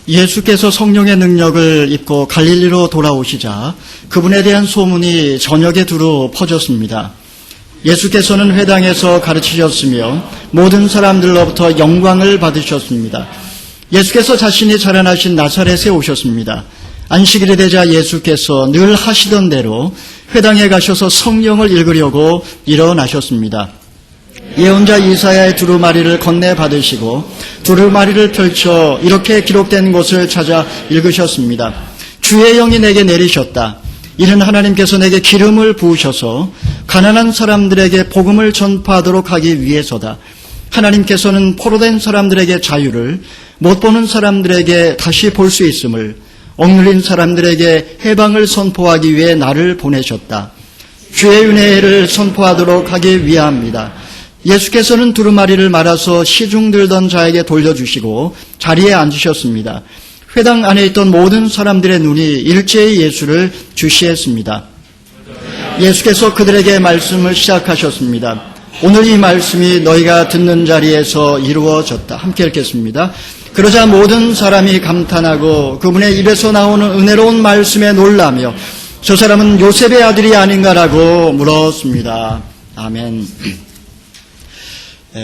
예수께서 성령의 능력을 입고 갈릴리로 돌아오시자 그분에 대한 소문이 전역에 두루 퍼졌습니다. 예수께서는 회당에서 가르치셨으며 모든 사람들로부터 영광을 받으셨습니다. 예수께서 자신이 자라나신 나사렛에 오셨습니다. 안식일이 되자 예수께서 늘 하시던 대로 회당에 가셔서 성경을 읽으려고 일어나셨습니다. 예언자 이사야의 두루마리를 건네받으시고 두루마리를 펼쳐 이렇게 기록된 곳을 찾아 읽으셨습니다. 주의 영이 내게 내리셨다. 이는 하나님께서 내게 기름을 부으셔서 가난한 사람들에게 복음을 전파하도록 하기 위해서다. 하나님께서는 포로된 사람들에게 자유를, 못 보는 사람들에게 다시 볼 수 있음을, 억눌린 사람들에게 해방을 선포하기 위해 나를 보내셨다. 주의 은혜를 선포하도록 하기 위함이다. 예수께서는 두루마리를 말아서 시중 들던 자에게 돌려주시고 자리에 앉으셨습니다. 회당 안에 있던 모든 사람들의 눈이 일제히 예수를 주시했습니다. 예수께서 그들에게 말씀을 시작하셨습니다. 오늘 이 말씀이 너희가 듣는 자리에서 이루어졌다. 함께 읽겠습니다. 그러자 모든 사람이 감탄하고 그분의 입에서 나오는 은혜로운 말씀에 놀라며 저 사람은 요셉의 아들이 아닌가라고 물었습니다. 아멘.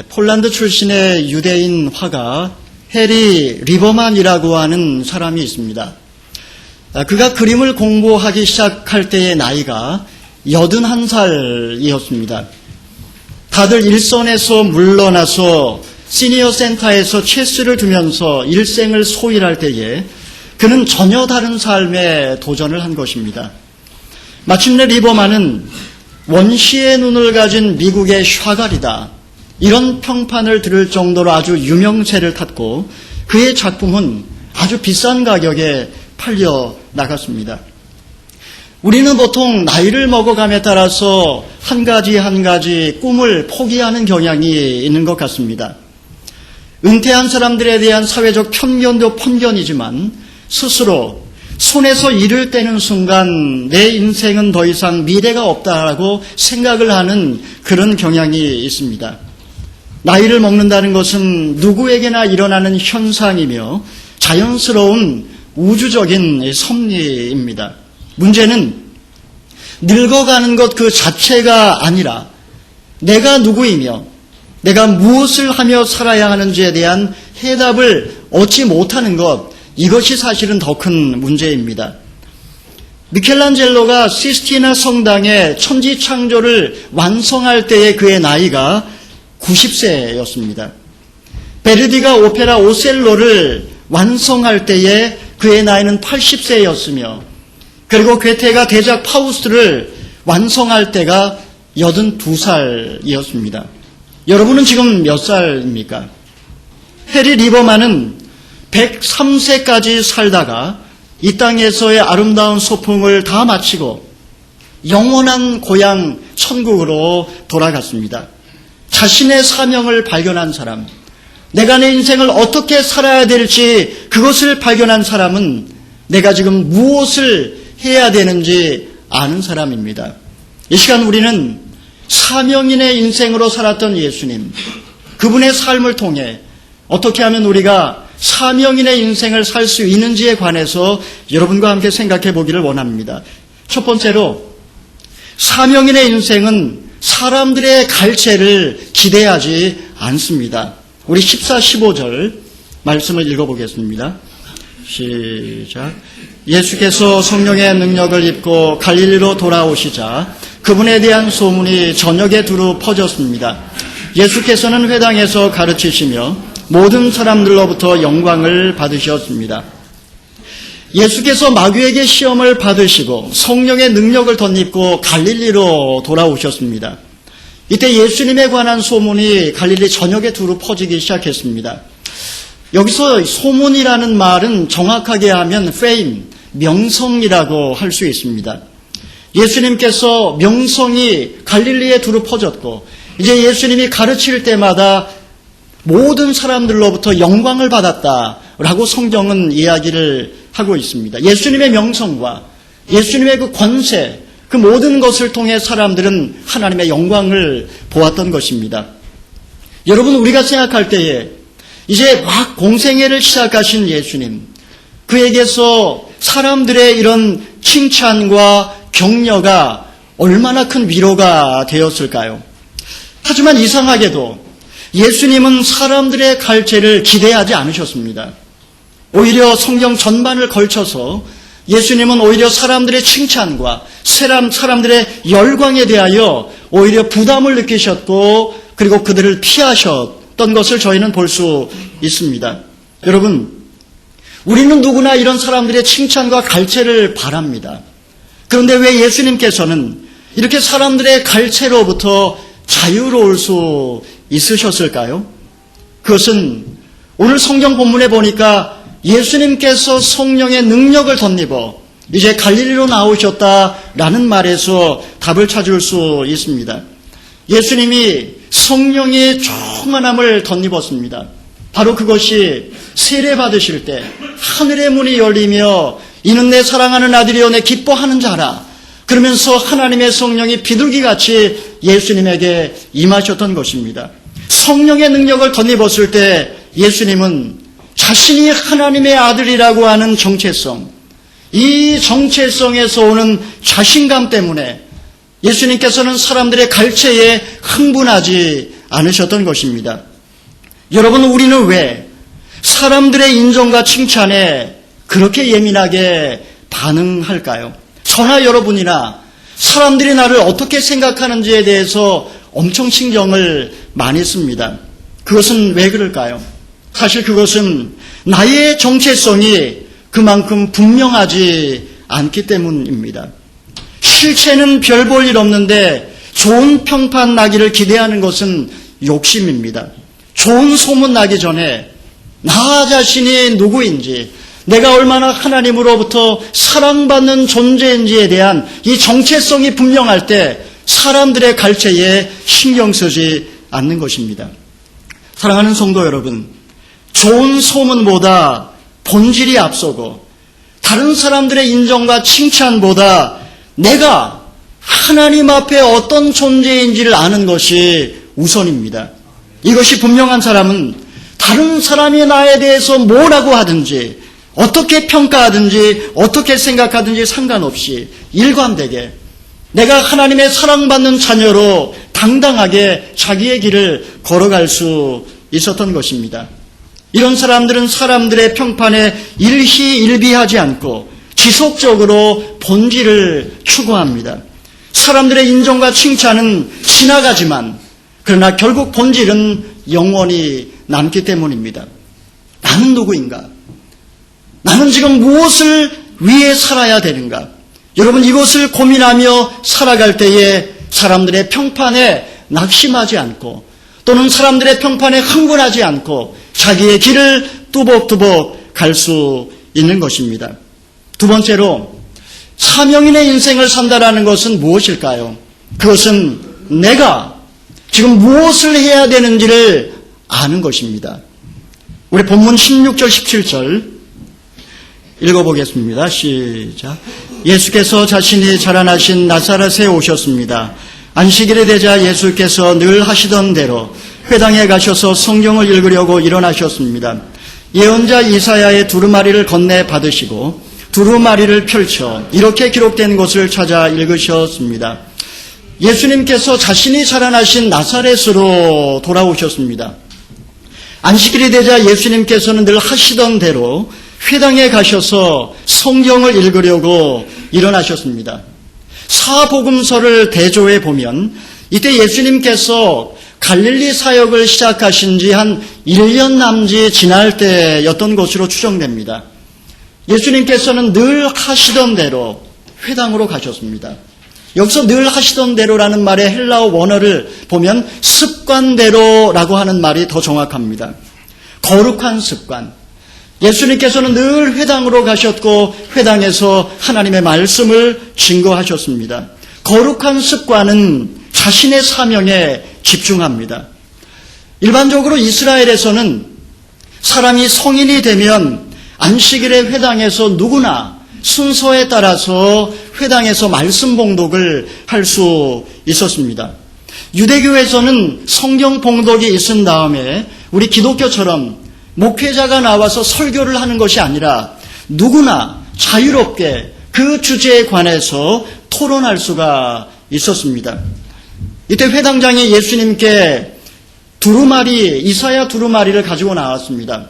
폴란드 출신의 유대인 화가 해리 리버만이라고 하는 사람이 있습니다. 그가 그림을 공부하기 시작할 때의 나이가 81살이었습니다. 다들 일선에서 물러나서 시니어 센터에서 체스를 두면서 일생을 소일할 때에 그는 전혀 다른 삶에 도전을 한 것입니다. 마침내 리버만은 원시의 눈을 가진 미국의 샤갈이다. 이런 평판을 들을 정도로 아주 유명세를 탔고 그의 작품은 아주 비싼 가격에 팔려 나갔습니다. 우리는 보통 나이를 먹어감에 따라서 한 가지 꿈을 포기하는 경향이 있는 것 같습니다. 은퇴한 사람들에 대한 사회적 편견도 편견이지만 스스로 손에서 일을 떼는 순간 내 인생은 더 이상 미래가 없다라고 생각을 하는 그런 경향이 있습니다. 나이를 먹는다는 것은 누구에게나 일어나는 현상이며 자연스러운 우주적인 섭리입니다. 문제는 늙어가는 것 그 자체가 아니라 내가 누구이며 내가 무엇을 하며 살아야 하는지에 대한 해답을 얻지 못하는 것, 이것이 사실은 더 큰 문제입니다. 미켈란젤로가 시스티나 성당의 천지창조를 완성할 때의 그의 나이가 90세였습니다. 베르디가 오페라 오셀로를 완성할 때에 그의 나이는 80세였으며 그리고 괴테가 대작 파우스트를 완성할 때가 82살이었습니다. 여러분은 지금 몇 살입니까? 해리 리버만은 103세까지 살다가 이 땅에서의 아름다운 소풍을 다 마치고 영원한 고향 천국으로 돌아갔습니다. 자신의 사명을 발견한 사람, 내가 내 인생을 어떻게 살아야 될지 그것을 발견한 사람은 내가 지금 무엇을 해야 되는지 아는 사람입니다. 이 시간 우리는 사명인의 인생으로 살았던 예수님, 그분의 삶을 통해 어떻게 하면 우리가 사명인의 인생을 살 수 있는지에 관해서 여러분과 함께 생각해 보기를 원합니다. 첫 번째로, 사명인의 인생은 사람들의 갈채를 기대하지 않습니다. 우리 14, 15절 말씀을 읽어보겠습니다. 시작. 예수께서 성령의 능력을 입고 갈릴리로 돌아오시자 그분에 대한 소문이 전역에 두루 퍼졌습니다. 예수께서는 회당에서 가르치시며 모든 사람들로부터 영광을 받으셨습니다. 예수께서 마귀에게 시험을 받으시고 성령의 능력을 덧입고 갈릴리로 돌아오셨습니다. 이때 예수님에 관한 소문이 갈릴리 전역에 두루 퍼지기 시작했습니다. 여기서 소문이라는 말은 정확하게 하면 fame, 명성이라고 할 수 있습니다. 예수님께서 명성이 갈릴리에 두루 퍼졌고 이제 예수님이 가르칠 때마다 모든 사람들로부터 영광을 받았다라고 성경은 이야기를 하고 있습니다. 예수님의 명성과 예수님의 그 권세, 그 모든 것을 통해 사람들은 하나님의 영광을 보았던 것입니다. 여러분, 우리가 생각할 때에 이제 막 공생애를 시작하신 예수님, 그에게서 사람들의 이런 칭찬과 격려가 얼마나 큰 위로가 되었을까요? 하지만 이상하게도 예수님은 사람들의 갈채를 기대하지 않으셨습니다. 오히려 성경 전반을 걸쳐서 예수님은 오히려 사람들의 칭찬과 사람들의 열광에 대하여 오히려 부담을 느끼셨고 그리고 그들을 피하셨던 것을 저희는 볼 수 있습니다. 여러분, 우리는 누구나 이런 사람들의 칭찬과 갈채를 바랍니다. 그런데 왜 예수님께서는 이렇게 사람들의 갈채로부터 자유로울 수 있으셨을까요? 그것은 오늘 성경 본문에 보니까 예수님께서 성령의 능력을 덧입어 이제 갈릴리로 나오셨다라는 말에서 답을 찾을 수 있습니다. 예수님이 성령의 충만함을 덧입었습니다. 바로 그것이 세례받으실 때 하늘의 문이 열리며 이는 내 사랑하는 아들이여 내 기뻐하는 자라 그러면서 하나님의 성령이 비둘기같이 예수님에게 임하셨던 것입니다. 성령의 능력을 덧입었을 때 예수님은 자신이 하나님의 아들이라고 하는 정체성, 이 정체성에서 오는 자신감 때문에 예수님께서는 사람들의 갈채에 흥분하지 않으셨던 것입니다. 여러분, 우리는 왜 사람들의 인정과 칭찬에 그렇게 예민하게 반응할까요? 저나 여러분이나 사람들이 나를 어떻게 생각하는지에 대해서 엄청 신경을 많이 씁니다. 그것은 왜 그럴까요? 사실 그것은 나의 정체성이 그만큼 분명하지 않기 때문입니다. 실체는 별 볼 일 없는데 좋은 평판 나기를 기대하는 것은 욕심입니다. 좋은 소문 나기 전에 나 자신이 누구인지, 내가 얼마나 하나님으로부터 사랑받는 존재인지에 대한 이 정체성이 분명할 때 사람들의 갈채에 신경 쓰지 않는 것입니다. 사랑하는 성도 여러분, 좋은 소문보다 본질이 앞서고 다른 사람들의 인정과 칭찬보다 내가 하나님 앞에 어떤 존재인지를 아는 것이 우선입니다. 이것이 분명한 사람은 다른 사람이 나에 대해서 뭐라고 하든지 어떻게 평가하든지 어떻게 생각하든지 상관없이 일관되게 내가 하나님의 사랑받는 자녀로 당당하게 자기의 길을 걸어갈 수 있었던 것입니다. 이런 사람들은 사람들의 평판에 일희일비하지 않고 지속적으로 본질을 추구합니다. 사람들의 인정과 칭찬은 지나가지만 그러나 결국 본질은 영원히 남기 때문입니다. 나는 누구인가? 나는 지금 무엇을 위해 살아야 되는가? 여러분, 이것을 고민하며 살아갈 때에 사람들의 평판에 낙심하지 않고 또는 사람들의 평판에 흥분하지 않고 자기의 길을 뚜벅뚜벅 갈 수 있는 것입니다. 두 번째로 사명인의 인생을 산다라는 것은 무엇일까요? 그것은 내가 지금 무엇을 해야 되는지를 아는 것입니다. 우리 본문 16절 17절 읽어보겠습니다. 시작. 예수께서 자신이 자라나신 나사렛에 오셨습니다. 안식일이 되자 예수께서 늘 하시던 대로 회당에 가셔서 성경을 읽으려고 일어나셨습니다. 예언자 이사야의 두루마리를 건네 받으시고 두루마리를 펼쳐 이렇게 기록된 곳을 찾아 읽으셨습니다. 예수님께서 자신이 자라나신 나사렛으로 돌아오셨습니다. 안식일이 되자 예수님께서는 늘 하시던 대로 회당에 가셔서 성경을 읽으려고 일어나셨습니다. 사복음서를 대조해 보면 이때 예수님께서 갈릴리 사역을 시작하신 지 한 1년 남짓 지날 때였던 것으로 추정됩니다. 예수님께서는 늘 하시던 대로 회당으로 가셨습니다. 여기서 늘 하시던 대로라는 말의 헬라어 원어를 보면 습관대로라고 하는 말이 더 정확합니다. 거룩한 습관. 예수님께서는 늘 회당으로 가셨고 회당에서 하나님의 말씀을 증거하셨습니다. 거룩한 습관은 자신의 사명에 집중합니다. 일반적으로 이스라엘에서는 사람이 성인이 되면 안식일에 회당에서 누구나 순서에 따라서 회당에서 말씀 봉독을 할 수 있었습니다. 유대교에서는 성경 봉독이 있은 다음에 우리 기독교처럼 목회자가 나와서 설교를 하는 것이 아니라 누구나 자유롭게 그 주제에 관해서 토론할 수가 있었습니다. 이때 회당장이 예수님께 이사야 두루마리를 가지고 나왔습니다.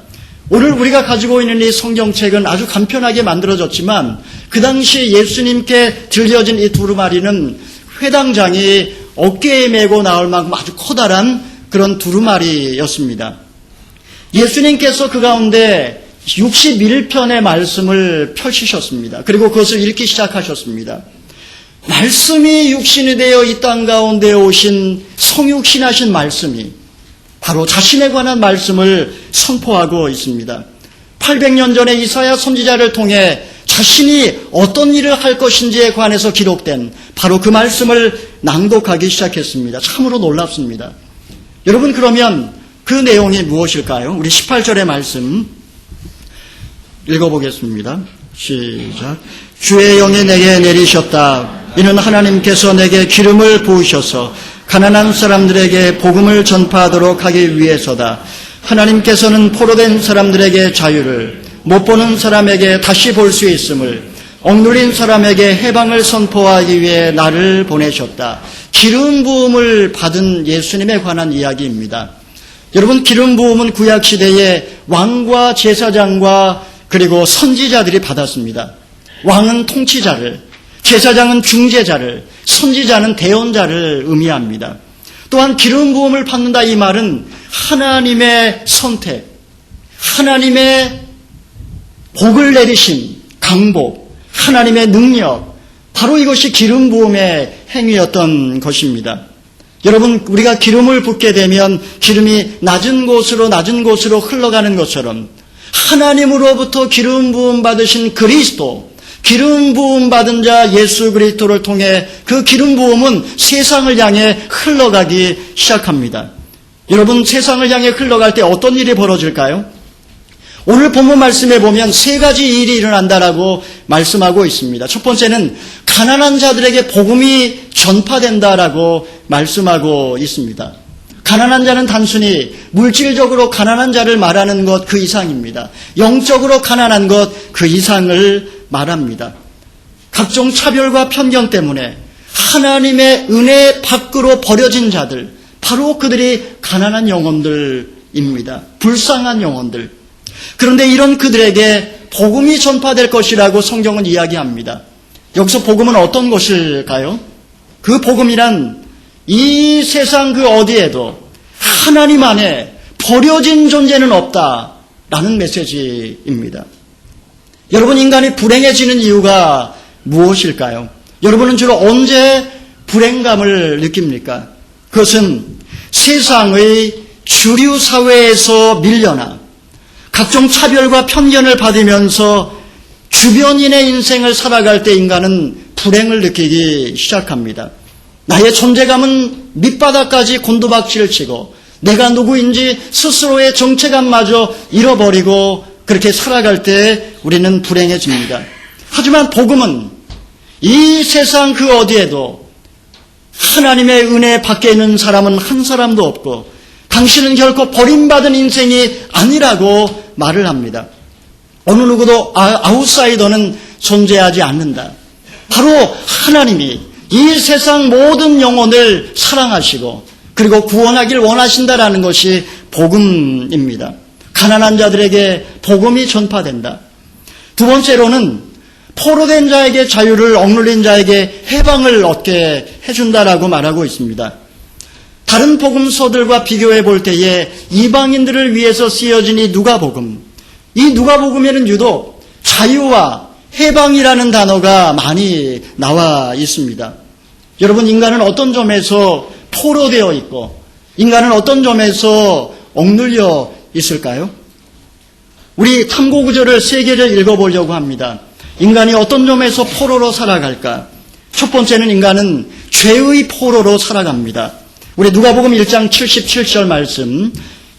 오늘 우리가 가지고 있는 이 성경책은 아주 간편하게 만들어졌지만 그 당시 예수님께 들려진 이 두루마리는 회당장이 어깨에 메고 나올 만큼 아주 커다란 그런 두루마리였습니다. 예수님께서 그 가운데 61편의 말씀을 펼치셨습니다. 그리고 그것을 읽기 시작하셨습니다. 말씀이 육신이 되어 이 땅 가운데 오신 성육신하신 말씀이 바로 자신에 관한 말씀을 선포하고 있습니다. 800년 전에 이사야 선지자를 통해 자신이 어떤 일을 할 것인지에 관해서 기록된 바로 그 말씀을 낭독하기 시작했습니다. 참으로 놀랍습니다. 여러분, 그러면 그 내용이 무엇일까요? 우리 18절의 말씀 읽어보겠습니다. 시작. 주의 영이 내게 내리셨다. 이는 하나님께서 내게 기름을 부으셔서 가난한 사람들에게 복음을 전파하도록 하기 위해서다. 하나님께서는 포로된 사람들에게 자유를, 못 보는 사람에게 다시 볼 수 있음을, 억눌린 사람에게 해방을 선포하기 위해 나를 보내셨다. 기름 부음을 받은 예수님에 관한 이야기입니다. 여러분, 기름 부음은 구약 시대에 왕과 제사장과 그리고 선지자들이 받았습니다. 왕은 통치자를, 제사장은 중재자를, 선지자는 대언자를 의미합니다. 또한 기름 부음을 받는다 이 말은 하나님의 선택, 하나님의 복을 내리신 강복, 하나님의 능력, 바로 이것이 기름 부음의 행위였던 것입니다. 여러분, 우리가 기름을 붓게 되면 기름이 낮은 곳으로 흘러가는 것처럼 하나님으로부터 기름 부음 받으신 그리스도, 기름 부음 받은 자 예수 그리스도를 통해 그 기름 부음은 세상을 향해 흘러가기 시작합니다. 여러분, 세상을 향해 흘러갈 때 어떤 일이 벌어질까요? 오늘 본문 말씀에 보면 세 가지 일이 일어난다라고 말씀하고 있습니다. 첫 번째는 가난한 자들에게 복음이 전파된다라고 말씀하고 있습니다. 가난한 자는 단순히 물질적으로 가난한 자를 말하는 것 그 이상입니다. 영적으로 가난한 것 그 이상을 말합니다. 각종 차별과 편견 때문에 하나님의 은혜 밖으로 버려진 자들, 바로 그들이 가난한 영혼들입니다. 불쌍한 영혼들. 그런데 이런 그들에게 복음이 전파될 것이라고 성경은 이야기합니다. 여기서 복음은 어떤 것일까요? 그 복음이란 이 세상 그 어디에도 하나님 안에 버려진 존재는 없다라는 메시지입니다. 여러분, 인간이 불행해지는 이유가 무엇일까요? 여러분은 주로 언제 불행감을 느낍니까? 그것은 세상의 주류 사회에서 밀려나 각종 차별과 편견을 받으면서 주변인의 인생을 살아갈 때 인간은 불행을 느끼기 시작합니다. 나의 존재감은 밑바닥까지 곤두박질을 치고 내가 누구인지 스스로의 정체감마저 잃어버리고 그렇게 살아갈 때 우리는 불행해집니다. 하지만 복음은 이 세상 그 어디에도 하나님의 은혜 밖에 있는 사람은 한 사람도 없고 당신은 결코 버림받은 인생이 아니라고 말을 합니다. 어느 누구도 아웃사이더는 존재하지 않는다. 바로 하나님이 이 세상 모든 영혼을 사랑하시고 그리고 구원하길 원하신다라는 것이 복음입니다. 가난한 자들에게 복음이 전파된다. 두 번째로는 포로된 자에게 자유를, 억눌린 자에게 해방을 얻게 해준다라고 말하고 있습니다. 다른 복음서들과 비교해 볼 때에 이방인들을 위해서 쓰여진 이 누가복음, 이 누가복음에는 유독 자유와 해방이라는 단어가 많이 나와 있습니다. 여러분, 인간은 어떤 점에서 포로되어 있고 인간은 어떤 점에서 억눌려 있을까요? 우리 탐구구절을 세 개를 읽어보려고 합니다. 인간이 어떤 점에서 포로로 살아갈까? 첫 번째는 인간은 죄의 포로로 살아갑니다. 우리 누가복음 1장 77절 말씀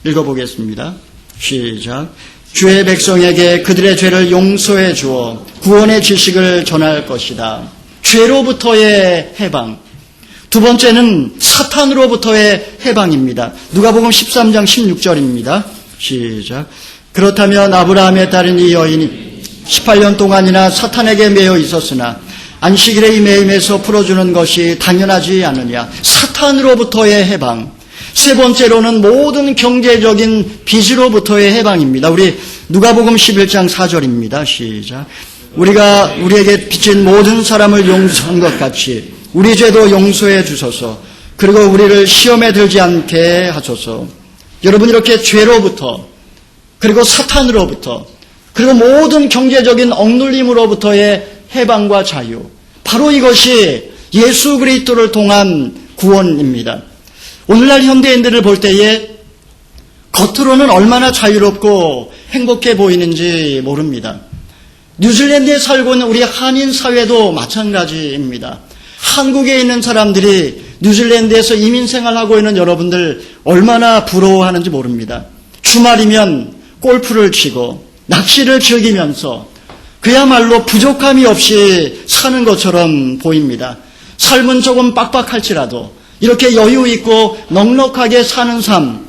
읽어보겠습니다. 시작. 주의 백성에게 그들의 죄를 용서해 주어 구원의 지식을 전할 것이다. 죄로부터의 해방. 두 번째는 사탄으로부터의 해방입니다. 누가복음 13장 16절입니다. 시작. 그렇다면 아브라함의 딸인 이 여인이 18년 동안이나 사탄에게 매여 있었으나 안식일의 매임에서 풀어주는 것이 당연하지 않느냐. 사탄으로부터의 해방. 세 번째로는 모든 경제적인 빚으로부터의 해방입니다. 우리 누가복음 11장 4절입니다. 시작. 우리가 우리에게 빚진 모든 사람을 용서한 것 같이 우리 죄도 용서해 주소서. 그리고 우리를 시험에 들지 않게 하소서. 여러분, 이렇게 죄로부터, 그리고 사탄으로부터, 그리고 모든 경제적인 억눌림으로부터의 해방과 자유, 바로 이것이 예수 그리스도를 통한 구원입니다. 오늘날 현대인들을 볼 때에 겉으로는 얼마나 자유롭고 행복해 보이는지 모릅니다. 뉴질랜드에 살고 있는 우리 한인 사회도 마찬가지입니다. 한국에 있는 사람들이 뉴질랜드에서 이민 생활하고 있는 여러분들 얼마나 부러워하는지 모릅니다. 주말이면 골프를 치고 낚시를 즐기면서 그야말로 부족함이 없이 사는 것처럼 보입니다. 삶은 조금 빡빡할지라도 이렇게 여유 있고 넉넉하게 사는 삶,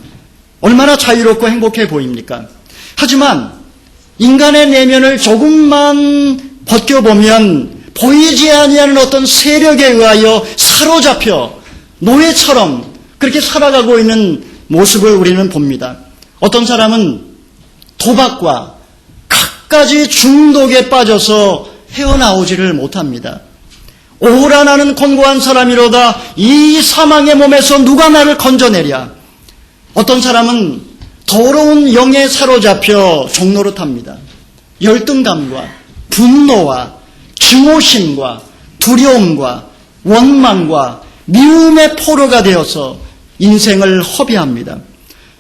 얼마나 자유롭고 행복해 보입니까? 하지만 인간의 내면을 조금만 벗겨보면 보이지 아니하는 어떤 세력에 의하여 사로잡혀 노예처럼 그렇게 살아가고 있는 모습을 우리는 봅니다. 어떤 사람은 도박과 갖가지 중독에 빠져서 헤어나오지를 못합니다. 오라 나는 권고한 사람이로다. 이 사망의 몸에서 누가 나를 건져내랴. 어떤 사람은 더러운 영에 사로잡혀 종로로 탑니다. 열등감과 분노와 증오심과 두려움과 원망과 미움의 포로가 되어서 인생을 허비합니다.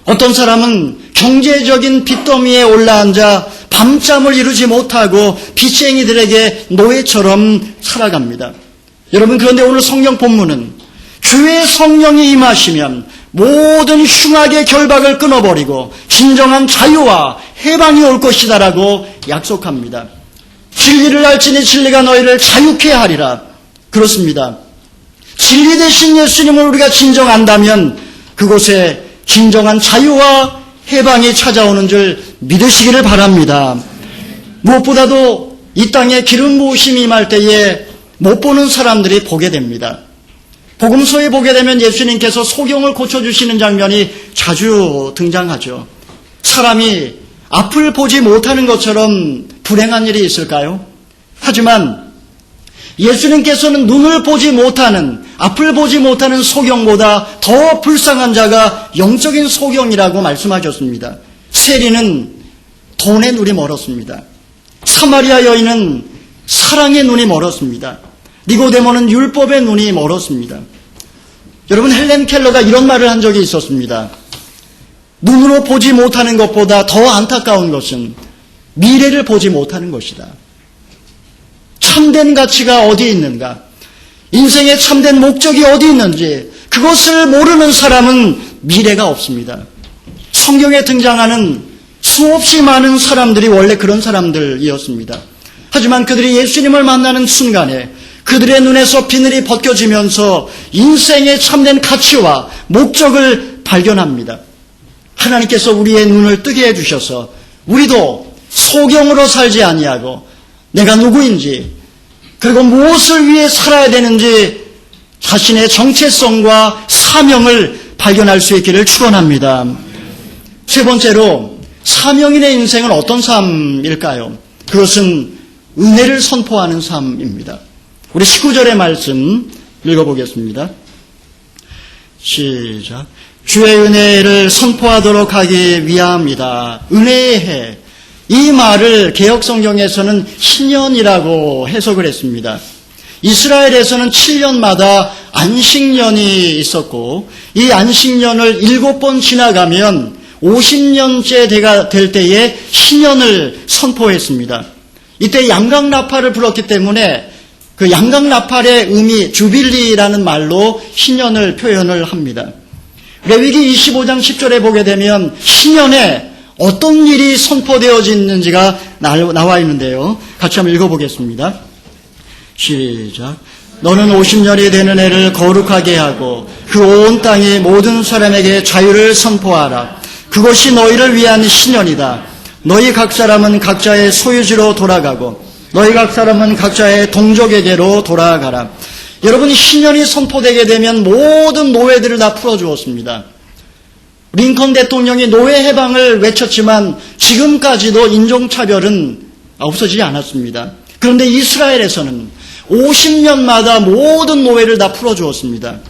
어떤 사람은 경제적인 빚더미에 올라앉아 밤잠을 이루지 못하고 빚쟁이들에게 노예처럼 살아갑니다. 여러분, 그런데 오늘 성경 본문은 주의 성령이 임하시면 모든 흉악의 결박을 끊어버리고 진정한 자유와 해방이 올 것이다라고 약속합니다. 진리를 알지니 진리가 너희를 자유케 하리라. 그렇습니다. 진리 대신 예수님을 우리가 진정 안다면 그곳에 진정한 자유와 해방이 찾아오는 줄 믿으시기를 바랍니다. 무엇보다도 이 땅에 기름 부으심이 임할 때에 못 보는 사람들이 보게 됩니다. 복음서에 보게 되면 예수님께서 소경을 고쳐주시는 장면이 자주 등장하죠. 사람이 앞을 보지 못하는 것처럼 불행한 일이 있을까요? 하지만 예수님께서는 눈을 보지 못하는, 앞을 보지 못하는 소경보다 더 불쌍한 자가 영적인 소경이라고 말씀하셨습니다. 세리는 돈의 눈이 멀었습니다. 사마리아 여인은 사랑의 눈이 멀었습니다. 니고데모는 율법의 눈이 멀었습니다. 여러분, 헬렌 켈러가 이런 말을 한 적이 있었습니다. 눈으로 보지 못하는 것보다 더 안타까운 것은 미래를 보지 못하는 것이다. 참된 가치가 어디 있는가? 인생의 참된 목적이 어디 있는지 그것을 모르는 사람은 미래가 없습니다. 성경에 등장하는 수없이 많은 사람들이 원래 그런 사람들이었습니다. 하지만 그들이 예수님을 만나는 순간에 그들의 눈에서 비늘이 벗겨지면서 인생의 참된 가치와 목적을 발견합니다. 하나님께서 우리의 눈을 뜨게 해주셔서 우리도 소경으로 살지 아니하고 내가 누구인지, 그리고 무엇을 위해 살아야 되는지 자신의 정체성과 사명을 발견할 수 있기를 축원합니다. 세 번째로, 사명인의 인생은 어떤 삶일까요? 그것은 은혜를 선포하는 삶입니다. 우리 19절의 말씀 읽어보겠습니다. 시작. 주의 은혜를 선포하도록 하기 위함이다. 은혜의 해. 이 말을 개역성경에서는 신년이라고 해석을 했습니다. 이스라엘에서는 7년마다 안식년이 있었고 이 안식년을 7번 지나가면 50년째 될 때에 신년을 선포했습니다. 이때 양강나팔을 불었기 때문에 그 양강나팔의 의미 주빌리라는 말로 신년을 표현을 합니다. 레위기 25장 10절에 보게 되면 신년에 어떤 일이 선포되어지는지가 나와 있는데요. 같이 한번 읽어보겠습니다. 시작. 너는 50년이 되는 해를 거룩하게 하고 그 온 땅의 모든 사람에게 자유를 선포하라. 그것이 너희를 위한 신년이다. 너희 각 사람은 각자의 소유지로 돌아가고 너희 각 사람은 각자의 동족에게로 돌아가라. 여러분, 신년이 선포되게 되면 모든 노예들을 다 풀어주었습니다. 링컨 대통령이 노예 해방을 외쳤지만 지금까지도 인종차별은 없어지지 않았습니다. 그런데 이스라엘에서는 50년마다 모든 노예를 다 풀어주었습니다.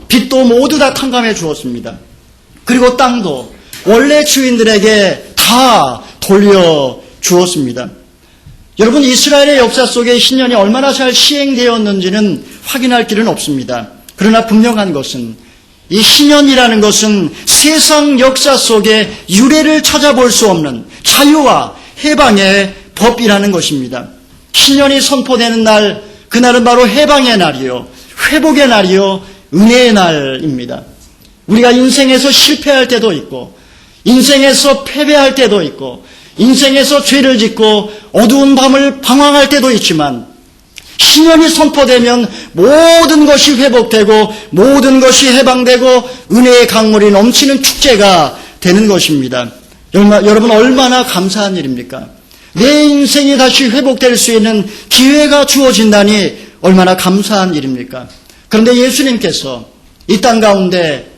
빚도 모두 다 탕감해 주었습니다. 그리고 땅도 원래 주인들에게 다 돌려주었습니다. 여러분, 이스라엘의 역사 속에 신년이 얼마나 잘 시행되었는지는 확인할 길은 없습니다. 그러나 분명한 것은 이 신년이라는 것은 세상 역사 속에 유래를 찾아볼 수 없는 자유와 해방의 법이라는 것입니다. 신년이 선포되는 날, 그날은 바로 해방의 날이요, 회복의 날이요, 은혜의 날입니다. 우리가 인생에서 실패할 때도 있고, 인생에서 패배할 때도 있고, 인생에서 죄를 짓고 어두운 밤을 방황할 때도 있지만 신년이 선포되면 모든 것이 회복되고 모든 것이 해방되고 은혜의 강물이 넘치는 축제가 되는 것입니다. 여러분, 얼마나 감사한 일입니까? 내 인생이 다시 회복될 수 있는 기회가 주어진다니 얼마나 감사한 일입니까? 그런데 예수님께서 이 땅 가운데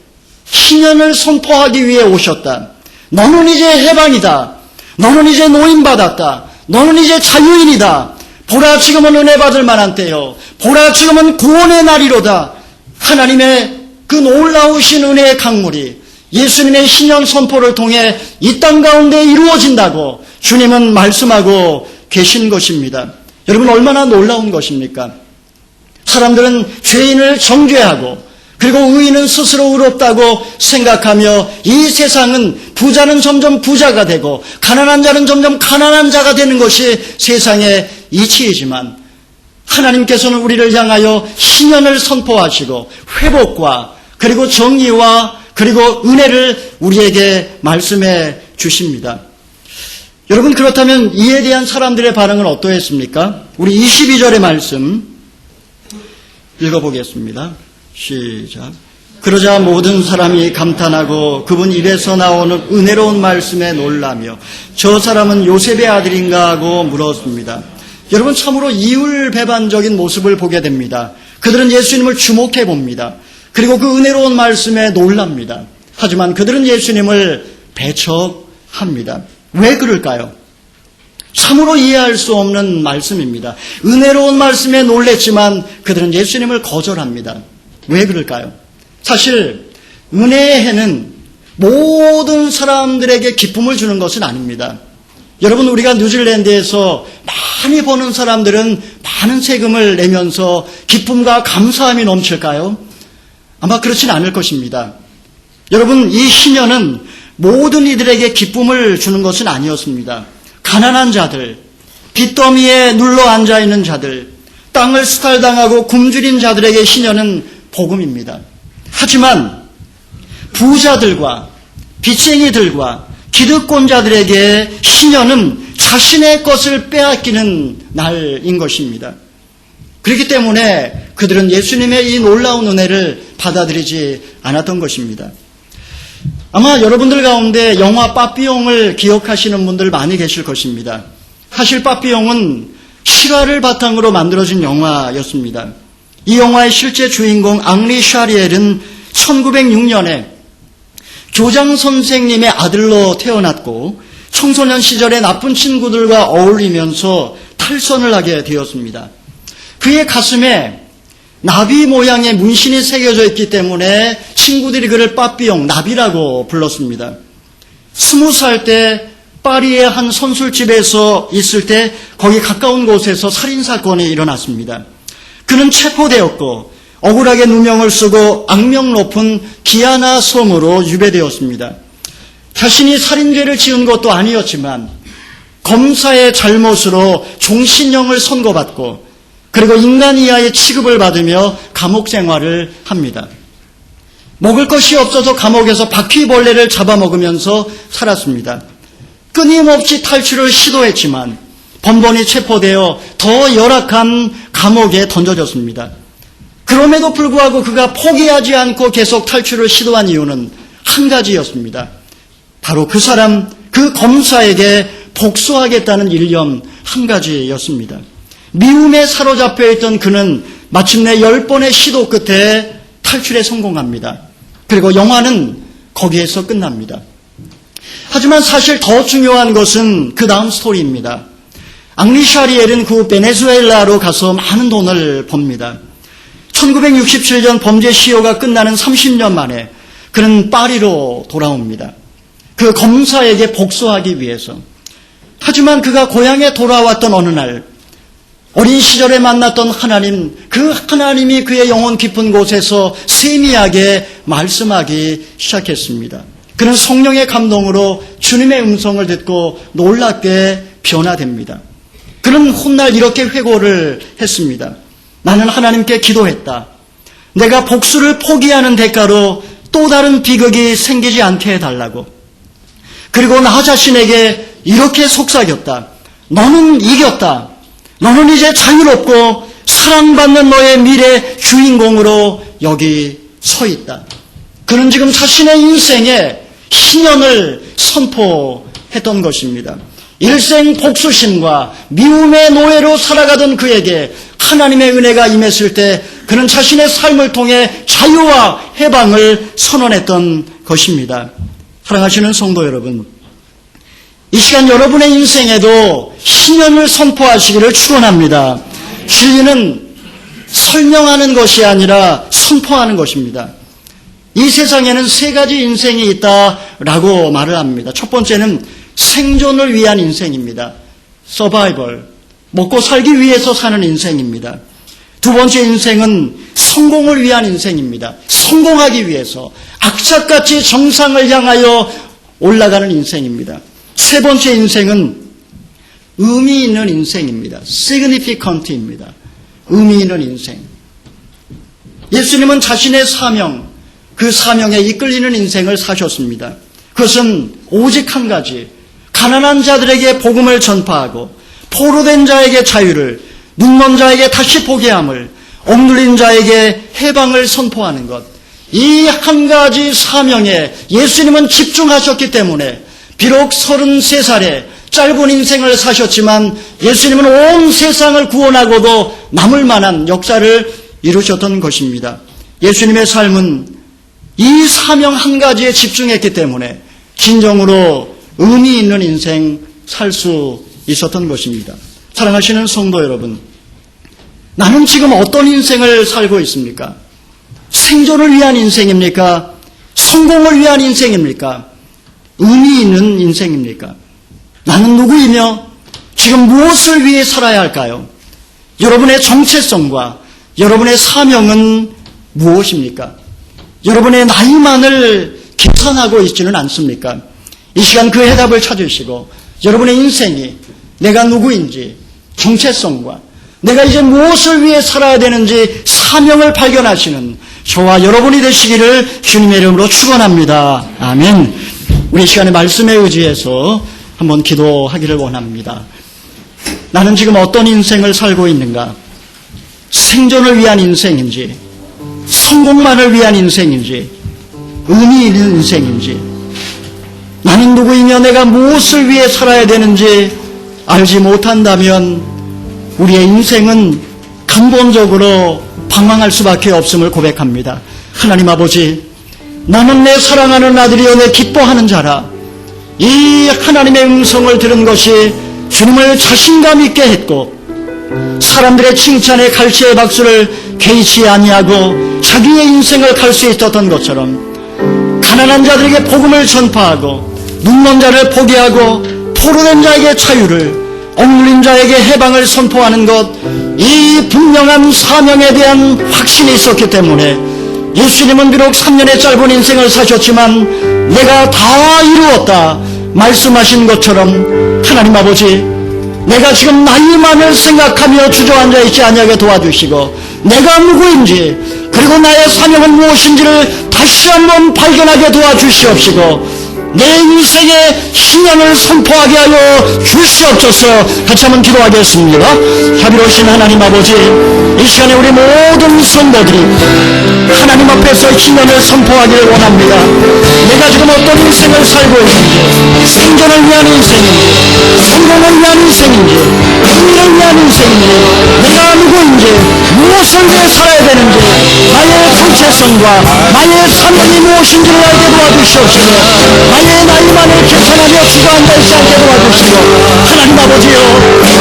신년을 선포하기 위해 오셨다. 너는 이제 해방이다. 너는 이제 노인받았다. 너는 이제 자유인이다. 보라, 지금은 은혜 받을 만한 때요. 보라, 지금은 구원의 날이로다. 하나님의 그 놀라우신 은혜의 강물이 예수님의 신년 선포를 통해 이 땅 가운데 이루어진다고 주님은 말씀하고 계신 것입니다. 여러분, 얼마나 놀라운 것입니까? 사람들은 죄인을 정죄하고 그리고 의인은 스스로 의롭다고 생각하며 이 세상은 부자는 점점 부자가 되고 가난한 자는 점점 가난한 자가 되는 것이 세상의 이치이지만 하나님께서는 우리를 향하여 신년을 선포하시고 회복과 그리고 정의와 그리고 은혜를 우리에게 말씀해 주십니다. 여러분, 그렇다면 이에 대한 사람들의 반응은 어떠했습니까? 우리 22절의 말씀 읽어보겠습니다. 시작. 그러자 모든 사람이 감탄하고 그분 입에서 나오는 은혜로운 말씀에 놀라며 저 사람은 요셉의 아들인가 하고 물었습니다. 여러분, 참으로 이율배반적인 모습을 보게 됩니다. 그들은 예수님을 주목해 봅니다. 그리고 그 은혜로운 말씀에 놀랍니다. 하지만 그들은 예수님을 배척합니다. 왜 그럴까요? 참으로 이해할 수 없는 말씀입니다. 은혜로운 말씀에 놀랬지만 그들은 예수님을 거절합니다. 왜 그럴까요? 사실 은혜의 해는 모든 사람들에게 기쁨을 주는 것은 아닙니다. 여러분, 우리가 뉴질랜드에서 많이 버는 사람들은 많은 세금을 내면서 기쁨과 감사함이 넘칠까요? 아마 그렇진 않을 것입니다. 여러분, 이 신년은 모든 이들에게 기쁨을 주는 것은 아니었습니다. 가난한 자들, 빚더미에 눌러 앉아있는 자들, 땅을 수탈당하고 굶주린 자들에게 신년은 복음입니다. 하지만 부자들과 빚쟁이들과 기득권자들에게 신년은 자신의 것을 빼앗기는 날인 것입니다. 그렇기 때문에 그들은 예수님의 이 놀라운 은혜를 받아들이지 않았던 것입니다. 아마 여러분들 가운데 영화 빠삐용을 기억하시는 분들 많이 계실 것입니다. 사실 빠삐용은 실화를 바탕으로 만들어진 영화였습니다. 이 영화의 실제 주인공 앙리 샤리엘은 1906년에 교장 선생님의 아들로 태어났고 청소년 시절에 나쁜 친구들과 어울리면서 탈선을 하게 되었습니다. 그의 가슴에 나비 모양의 문신이 새겨져 있기 때문에 친구들이 그를 빠삐용, 나비라고 불렀습니다. 20살 때 파리의 한 선술집에서 있을 때 거기 가까운 곳에서 살인사건이 일어났습니다. 그는 체포되었고 억울하게 누명을 쓰고 악명 높은 기아나 섬으로 유배되었습니다. 자신이 살인죄를 지은 것도 아니었지만 검사의 잘못으로 종신형을 선고받고 그리고 인간 이하의 취급을 받으며 감옥 생활을 합니다. 먹을 것이 없어서 감옥에서 바퀴벌레를 잡아먹으면서 살았습니다. 끊임없이 탈출을 시도했지만 번번이 체포되어 더 열악한 감옥에 던져졌습니다. 그럼에도 불구하고 그가 포기하지 않고 계속 탈출을 시도한 이유는 한 가지였습니다. 바로 그 사람, 그 검사에게 복수하겠다는 일념 한 가지였습니다. 미움에 사로잡혀 있던 그는 마침내 10번의 시도 끝에 탈출에 성공합니다. 그리고 영화는 거기에서 끝납니다. 하지만 사실 더 중요한 것은 그 다음 스토리입니다. 앙리 샤리엘은 그 베네수엘라로 가서 많은 돈을 법니다. 1967년 범죄 시효가 끝나는 30년 만에 그는 파리로 돌아옵니다. 그 검사에게 복수하기 위해서. 하지만 그가 고향에 돌아왔던 어느 날 어린 시절에 만났던 하나님, 그 하나님이 그의 영혼 깊은 곳에서 세미하게 말씀하기 시작했습니다. 그는 성령의 감동으로 주님의 음성을 듣고 놀랍게 변화됩니다. 그는 훗날 이렇게 회고를 했습니다. 나는 하나님께 기도했다. 내가 복수를 포기하는 대가로 또 다른 비극이 생기지 않게 해달라고. 그리고 나 자신에게 이렇게 속삭였다. 너는 이겼다. 너는 이제 자유롭고 사랑받는 너의 미래 주인공으로 여기 서 있다. 그는 지금 자신의 인생에 희년을 선포했던 것입니다. 일생 복수심과 미움의 노예로 살아가던 그에게 하나님의 은혜가 임했을 때 그는 자신의 삶을 통해 자유와 해방을 선언했던 것입니다. 사랑하시는 성도 여러분, 이 시간 여러분의 인생에도 희년을 선포하시기를 축원합니다. 진리는 설명하는 것이 아니라 선포하는 것입니다. 이 세상에는 세 가지 인생이 있다라고 말을 합니다. 첫 번째는 생존을 위한 인생입니다. 서바이벌, 먹고 살기 위해서 사는 인생입니다. 두 번째 인생은 성공을 위한 인생입니다. 성공하기 위해서 악착같이 정상을 향하여 올라가는 인생입니다. 세 번째 인생은 의미 있는 인생입니다. significant입니다. 의미 있는 인생. 예수님은 자신의 사명, 그 사명에 이끌리는 인생을 사셨습니다. 그것은 오직 한 가지, 가난한 자들에게 복음을 전파하고 포로된 자에게 자유를, 눈먼 자에게 다시 보게 함을, 억눌린 자에게 해방을 선포하는 것. 이 한 가지 사명에 예수님은 집중하셨기 때문에 비록 33살에 짧은 인생을 사셨지만 예수님은 온 세상을 구원하고도 남을 만한 역사를 이루셨던 것입니다. 예수님의 삶은 이 사명 한 가지에 집중했기 때문에 진정으로 의미 있는 인생 살 수 있었던 것입니다. 사랑하시는 성도 여러분, 나는 지금 어떤 인생을 살고 있습니까? 생존을 위한 인생입니까? 성공을 위한 인생입니까? 의미 있는 인생입니까? 나는 누구이며 지금 무엇을 위해 살아야 할까요? 여러분의 정체성과 여러분의 사명은 무엇입니까? 여러분의 나이만을 계산하고 있지는 않습니까? 이 시간 그 해답을 찾으시고 여러분의 인생이 내가 누구인지 정체성과 내가 이제 무엇을 위해 살아야 되는지 사명을 발견하시는 저와 여러분이 되시기를 주님의 이름으로 축원합니다. 아멘. 우리 시간의 말씀에 의지해서 한번 기도하기를 원합니다. 나는 지금 어떤 인생을 살고 있는가? 생존을 위한 인생인지, 성공만을 위한 인생인지, 의미 있는 인생인지, 나는 누구이며 내가 무엇을 위해 살아야 되는지 알지 못한다면 우리의 인생은 근본적으로 방황할 수밖에 없음을 고백합니다. 하나님 아버지, 나는 내 사랑하는 아들이여 내 기뻐하는 자라. 이 하나님의 음성을 들은 것이 주님을 자신감 있게 했고 사람들의 칭찬에 갈채의 박수를 개의치 아니하고 자기의 인생을 갈 수 있었던 것처럼 가난한 자들에게 복음을 전파하고 눈먼 자를 보게 하고 포로된 자에게 자유를, 억눌린 자에게 해방을 선포하는 것, 이 분명한 사명에 대한 확신이 있었기 때문에 예수님은 비록 3년의 짧은 인생을 사셨지만 내가 다 이루었다 말씀하신 것처럼 하나님 아버지, 내가 지금 나이만을 생각하며 주저앉아 있지 아니하게 도와주시고 내가 누구인지 그리고 나의 사명은 무엇인지를 다시 한번 발견하게 도와주시옵시고 내 인생의 신년을 선포하게 하여 주시옵소서. 같이 한번 기도하겠습니다. 자비로우신 하나님 아버지, 이 시간에 우리 모든 성도들이 하나님 앞에서 신년을 선포하기를 원합니다. 내가 지금 어떤 인생을 살고 있는지, 생존을 위한 인생인지, 성공을 위한 인생인지, 흥미를 위한 인생인지, 내가 누구인지, 무엇을 위해 살아야 되는지, 나의 정체성과 나의 사명이 무엇인지를 알게 도와주시옵시고, 나의 나이만을 계산하며 주가 앉아있지 않게 도와주시고, 하나님 아버지요,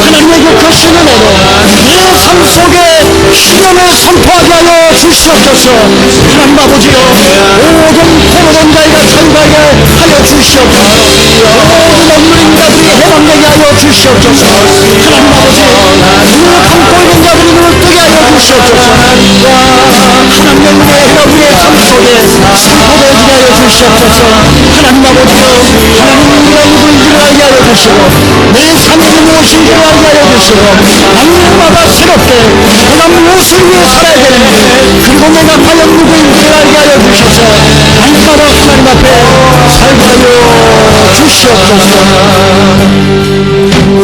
하나님의 그 신은혜로 내 삶 속에 신년을 선포하게 하여 주시옵소서. 하나님 아버지요, 모든 포로된 자에게 자유하게 하여 주시옵소서. 모든 억눌린 자들이 해방되게 하여 주시옵소서. 하나님 아버지, 눈을 감고 있는 자들이 눈을 뜨게 하여 주시옵소서. 하나님의 은혜가 우리의 삶 속에 선포되게 하여 주시옵소서. 하나님 아버지요, 하나님의 누구인지를 알게 하여 주시고, 내 삶이 무엇인지를 알게 하여 주시고, 날마다 새롭게 내가 무엇을 위해 살아야 되는지, 그리고 내가 과연 누구인지를 알게 하여 주셔서 날마다 하나님 앞에 살게 하여 주시옵소서.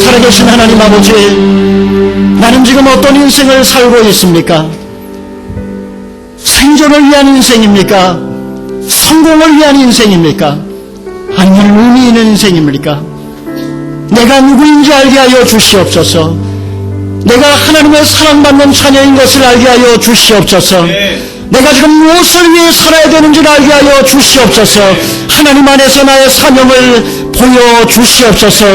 살아계신 하나님 아버지, 나는 지금 어떤 인생을 살고 있습니까? 생존을 위한 인생입니까? 성공을 위한 인생입니까? 아니면 의미 있는 인생입니까? 내가 누구인지 알게 하여 주시옵소서. 내가 하나님의 사랑받는 자녀인 것을 알게 하여 주시옵소서. 내가 지금 무엇을 위해 살아야 되는지를 알게 하여 주시옵소서. 하나님 안에서 나의 사명을 보여주시옵소서.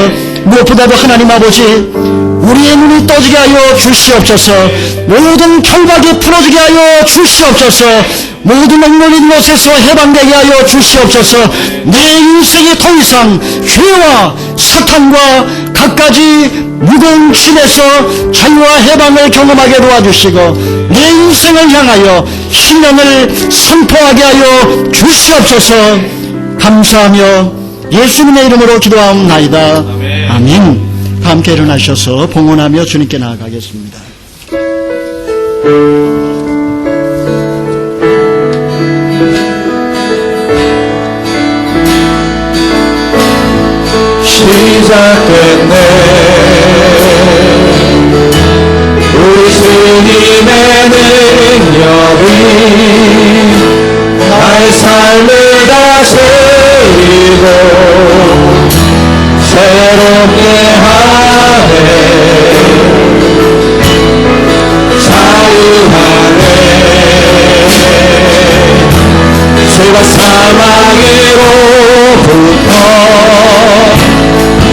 무엇보다도 하나님 아버지, 우리의 눈이 떠지게 하여 주시옵소서. 모든 결박이 풀어지게 하여 주시옵소서. 모든 억눌린 것에서 해방되게 하여 주시옵소서. 내 인생이 더 이상 죄와 사탄과 갖가지 무거운 짐에서 자유와 해방을 경험하게 도와주시고, 내 인생을 향하여 신년을 선포하게 하여 주시옵소서. 감사하며 예수님의 이름으로 기도하옵나이다. 아멘. 함께 일어나셔서 봉헌하며 주님께 나아가겠습니다. 시작됐네. 우리 주님의 능력이 나의 삶을 다스리고 새롭게 하네. 자유하네. 죄와 사망으로부터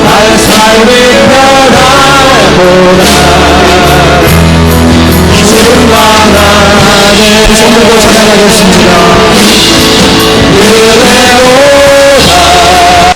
나의 삶이 변화보다 충만하네. 손들고 찬양하겠습니다.